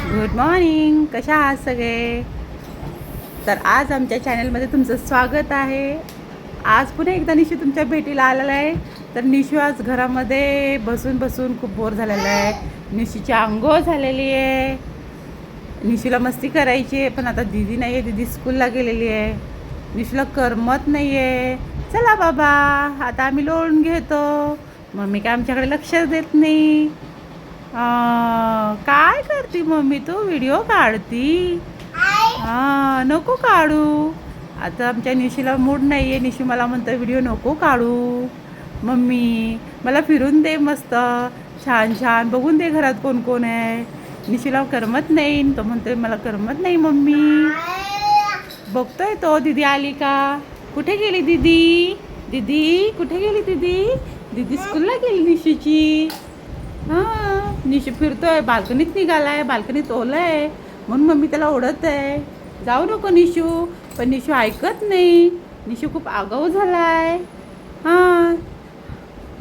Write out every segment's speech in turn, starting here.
Good morning. कशा आहात सगळे? तर आज आमच्या चॅनलमध्ये तुमचं स्वागत आहे. आज पुन्हा एकदा निशू तुमच्या भेटीला आलेला आहे. तर निशू आज घरामध्ये बसून बसून खूप बोर झालेला आहे. निशूची अंघोळ झालेली आहे. निशूला मस्ती करायची आहे, पण आता दीदी नाही आहे, दीदी स्कूलला गेलेली आहे. निशूला करमत नाही आहे. चला बाबा, आता आम्ही लोळून घेतो. मम्मी काय आमच्याकडे लक्ष देत नाही. काय करती मम्मी? तू व्हिडिओ काढती? नको काढू. आता आमच्या निशीला मूड नाही आहे. निशी मला म्हणतं व्हिडिओ नको काढू मम्मी, मला फिरून दे मस्त छान छान, बघून दे घरात कोण कोण आहे. निशीला करमत नाही. तो म्हणतोय मला करमत नाही मम्मी. बघतोय तो दीदी आली का? कुठे गेली दीदी? दीदी कुठे गेली? दीदी दीदी स्कूलला गेली निशीची. निशू फिरतोय, बाल्कनीत निघालाय, बाल्कनीत ओलं आहे म्हणून मम्मी त्याला ओढत आहे, जाऊ नको निशू. पण निशू ऐकत नाही. निशू खूप आगाऊ झालाय.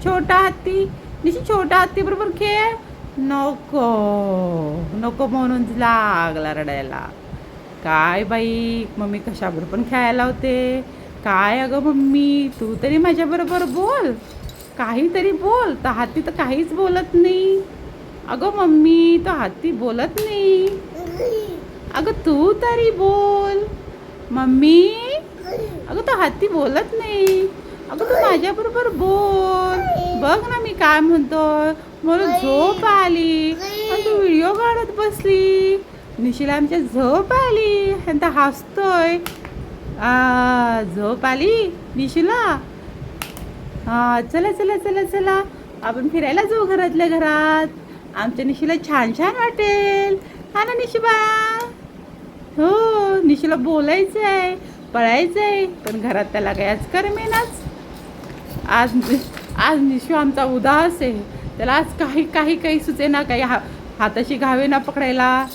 छोटा हत्ती, निशू छोटा हत्ती बरोबर खेळ. नको नको म्हणून लागला रडायला. काय बाई, मम्मी कशाबरोबर पण खेळायला होते. काय अगं मम्मी, तू तरी माझ्याबरोबर बोल, काहीतरी बोल. तर हत्ती तर काहीच बोलत नाही. अगं मम्मी, तो हत्ती बोलत नाही. अगं तू तरी बोल मम्मी. अगं तो हत्ती बोलत नाही. अगं तू माझ्याबरोबर बोल. बघ ना मी काय म्हणतोय. मला झोप आली आणि तू व्हिडिओ काढत बसली. निशीला आमच्या झोप आली आणि तो हसतोय. झोप आली निशीला. चला चला चला चला, आपण फिरायला जाऊ घरातल्या घरात. आमच्या निशीला छान छान वाटेल. हा ना निशिबा? हो, निशीला बोलायचं आहे, पळायचं आहे, पण घरात त्याला काय आज करमेनाच. आज आज निशू आमचा उदास आहे. त्याला आज काही काही काही सुचेना, काही हाताशी घावे ना पकडायला.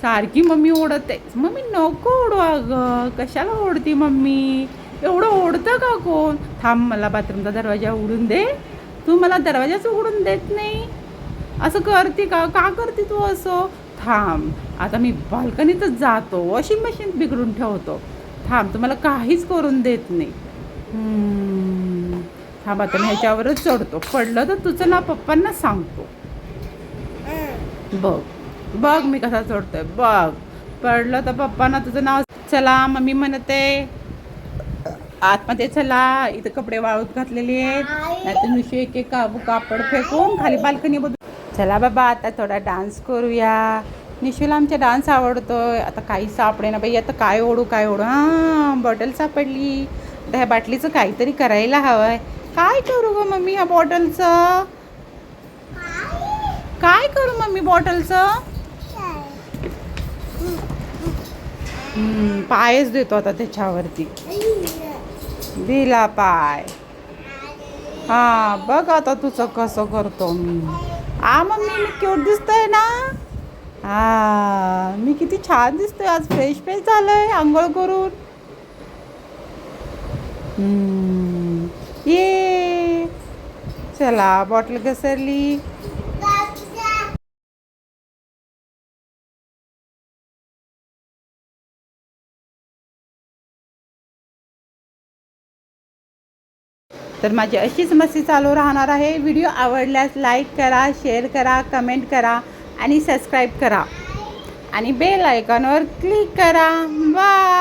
सारखी मम्मी ओढते. मम्मी नको ओढू. अगं कशाला ओढती मम्मी? एवढं ओढतं का कोण? थांब, मला बाथरूमचा दरवाजा उघडून दे. तू मला दरवाजाच उघडून देत नाही. असं करते का? का करते तू असं? थांब, आता मी बाल्कनीतच जातो, वॉशिंग मशीन बिघडून ठेवतो. थांब, तू मला काहीच करून देत नाही. थांब, आता मी ह्याच्यावरच चढतो. पडलं तर तुझं नाव पप्पांना सांगतो. बघ बघ मी कसा चढतोय. बघ, पडलं तर पप्पांना तुझं नाव. चला, मम्मी म्हणते आतमध्ये चला. इथं कपडे वाळूत घातलेले आहेत, नाहीतर नुशी एक एक कापड फेकून खाली बाल्कनी बघ. चला बाबा, आता थोडा डान्स करूया. निशूला आमच्या डान्स आवडतोय. आता काही सापडे ना बाई, आता काय ओढू काय ओढू. बॉटल सापडली. आता ह्या बाटलीचं काहीतरी करायला हवं आहे. काय करू ग मम्मी ह्या बॉटलचं? काय करू मम्मी बॉटलचं? पायच देतो आता त्याच्यावरती. दिला पाय. बघ आता तुझं कसं करतो मी. मम्मी मी क्यूट दिसतोय ना? मी किती छान दिसतोय आज. फ्रेश फ्रेश झालंय आंघोळ करून. ये चला, बॉटल घसरली. तर माझी अशीच मस्ती चालू राहणार आहे. व्हिडिओ आवडल्यास लाईक करा, शेअर करा, कमेंट करा आणि सबस्क्राईब करा आणि बेल आयकॉनवर क्लिक करा. बाय.